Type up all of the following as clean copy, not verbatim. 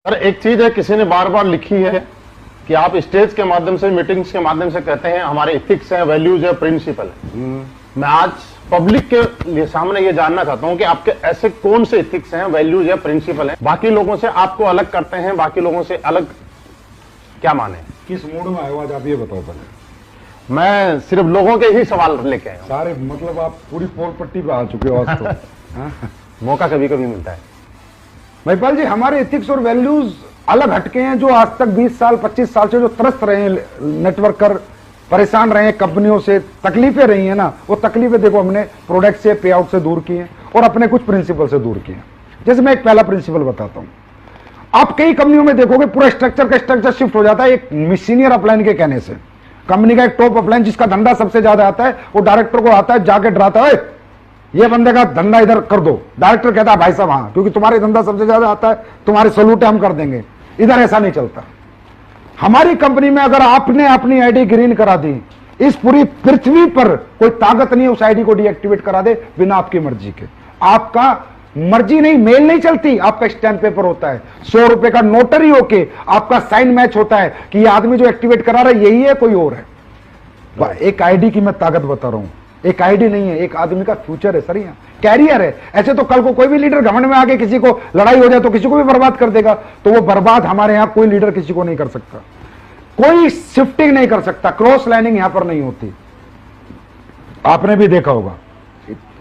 और एक चीज है, किसी ने बार बार लिखी है कि आप स्टेज के माध्यम से, मीटिंग्स के माध्यम से कहते हैं हमारे इथिक्स है, वैल्यूज है, प्रिंसिपल है। मैं आज पब्लिक के लिए सामने ये जानना चाहता हूं कि आपके ऐसे कौन से इथिक्स हैं, वैल्यूज या प्रिंसिपल हैं, बाकी लोगों से आपको अलग करते हैं, बाकी लोगों से अलग क्या माने? किस मूड में आए हो आज आप ये बताओ पहले। मैं सिर्फ लोगों के ही सवाल लेके आया हूं। सारे मतलब आप पूरी पोल पट्टी पे आ चुके हो आज तो। हाँ? मौका कभी कभी मिलता है। महिपाल जी, हमारे एथिक्स और वैल्यूज अलग हटके हैं। जो आज तक 20 साल 25 साल से जो त्रस्त रहे हैं, नेटवर्क कर परेशान रहे हैं, कंपनियों से तकलीफें रही हैं ना, वो तकलीफें देखो हमने प्रोडक्ट से, पे आउट से दूर की हैं और अपने कुछ प्रिंसिपल से दूर किए हैं। जैसे मैं एक पहला प्रिंसिपल बताता हूं। आप कई कंपनियों में देखोगे पूरा स्ट्रक्चर शिफ्ट हो जाता है एक सीनियर अपलाइन के कहने से। कंपनी का एक टॉप अपलाइन जिसका धंधा सबसे ज्यादा आता है, वो डायरेक्टर को आता है, जाके डराता है, ये बंदे का धंधा इधर कर दो। डायरेक्टर कहता है भाई साहब हाँ, क्योंकि तुम्हारे धंधा सबसे ज्यादा आता है, तुम्हारे सलूटे हम कर देंगे। इधर ऐसा नहीं चलता। हमारी कंपनी में अगर आपने अपनी आईडी ग्रीन करा दी, इस पूरी पृथ्वी पर कोई ताकत नहीं है उस आईडी को डीएक्टिवेट करा दे बिना आपकी मर्जी के। आपका मर्जी नहीं, मेल नहीं चलती, आपका स्टैंप पेपर होता है, 100 रुपए का नोटरी होके आपका साइन मैच होता है कि ये आदमी जो एक्टिवेट करा रहा है यही है, कोई और है। एक आईडी की मैं ताकत बता रहा हूं। एक आईडी नहीं है, एक आदमी का फ्यूचर है सर, यहाँ कैरियर है। ऐसे तो कल को कोई भी लीडर घमंड में आके किसी को लड़ाई हो जाए तो किसी को भी बर्बाद कर देगा, तो वो बर्बाद हमारे यहाँ कोई लीडर किसी को नहीं कर सकता, कोई शिफ्टिंग नहीं कर सकता, क्रॉस लाइनिंग यहां पर नहीं होती। आपने भी देखा होगा,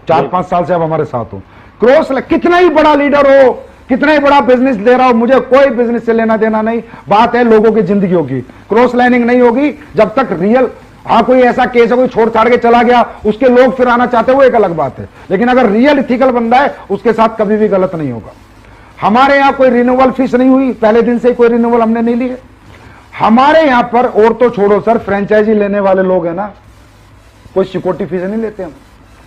4-5 साल से आप हमारे साथ हो। क्रॉस, कितना ही बड़ा लीडर हो, कितना ही बड़ा बिजनेस दे रहा हो, मुझे कोई बिजनेस से लेना देना नहीं, बात है लोगों की जिंदगियों की। क्रॉस लाइनिंग नहीं होगी जब तक रियल, हाँ कोई ऐसा केस है कोई छोड़ छाड़ के चला गया, उसके लोग फिर आना चाहते हैं, वो एक अलग बात है, लेकिन अगर रियल इथिकल बंदा है उसके साथ कभी भी गलत नहीं होगा। हमारे यहां कोई रिन्यूअल फीस नहीं हुई, पहले दिन से कोई रिन्यूअल हमने नहीं लिए हमारे यहां पर। और तो छोड़ो सर, फ्रेंचाइजी लेने वाले लोग हैं ना, कोई सिक्योरिटी फीस नहीं लेते हम।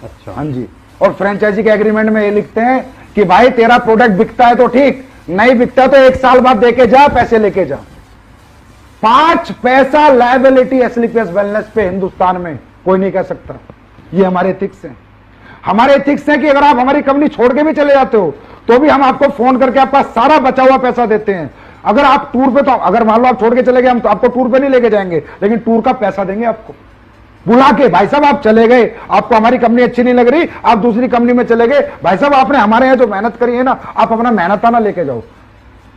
अच्छा। हाँ जी। और फ्रेंचाइजी के एग्रीमेंट में ये लिखते हैं कि भाई तेरा प्रोडक्ट बिकता है तो ठीक, नहीं बिकता तो 1 साल बाद देके जा, पैसे लेके जा। 5 पैसा लायबिलिटी एसलीपीएस वेलनेस पे हिंदुस्तान में कोई नहीं कह सकता। ये हमारे एथिक्स हैं। हमारे एथिक्स हैं कि अगर आप हमारी कंपनी छोड़ के भी चले जाते हो तो भी हम आपको फोन करके आपका सारा बचा हुआ पैसा देते हैं। अगर आप टूर पे, तो अगर मान लो आप छोड़ के चले गए, हम तो आपको टूर पे नहीं लेके जाएंगे, लेकिन टूर का पैसा देंगे आपको बुला के। भाई साहब आप चले गए, आपको हमारी कंपनी अच्छी नहीं लग रही, आप दूसरी कंपनी में चले गए, भाई साहब आपने हमारे यहाँ जो मेहनत करी है ना, आप अपना मेहनताना लेके जाओ,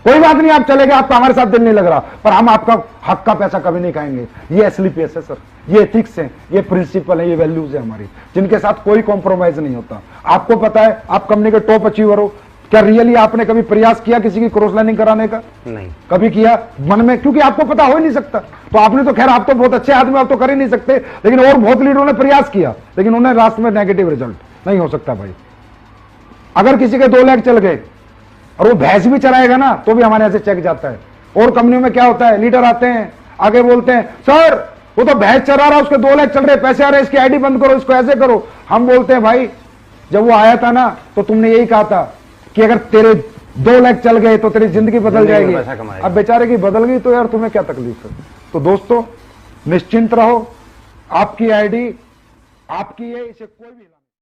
कोई बात नहीं, आप चले गए, आपका हमारे साथ दिल नहीं लग रहा, पर हम आपका हक का पैसा कभी नहीं खाएंगे। ये एसलीपीएस है सर, ये एथिक्स है, ये प्रिंसिपल है, ये वैल्यूज है हमारी, जिनके साथ कोई कॉम्प्रोमाइज नहीं होता। आपको पता है आप कंपनी के टॉप अचीवर हो, क्या रियली आपने कभी प्रयास किया किसी की क्रॉस लाइनिंग कराने का? नहीं कभी किया मन में? क्योंकि आपको पता हो ही नहीं सकता। तो आपने तो खैर, आप तो बहुत अच्छे आदमी, आप तो कर ही नहीं सकते, लेकिन और बहुत लीडरों ने प्रयास किया, लेकिन उन्हें लास्ट में नेगेटिव रिजल्ट। नहीं हो सकता भाई। अगर किसी के 2 लाख चल गए और वो भैंस भी चलाएगा ना, तो भी हमारे यहां से चेक जाता है। और कंपनियों में क्या होता है, लीडर आते हैं आगे बोलते हैं सर वो तो भैंस चला रहा है, उसके 2 लाख चल रहे, पैसे आ रहे, इसकी आईडी बंद करो, इसको ऐसे करो। हम बोलते हैं भाई जब वो आया था ना तो तुमने यही कहा था कि अगर तेरे 2 लाख चल गए तो तेरी जिंदगी बदल जाएगी। अब बेचारे की बदल गई तो यार तुम्हें क्या तकलीफ है? तो दोस्तों निश्चिंत रहो, आपकी आईडी आपकी है, इसे कोई भी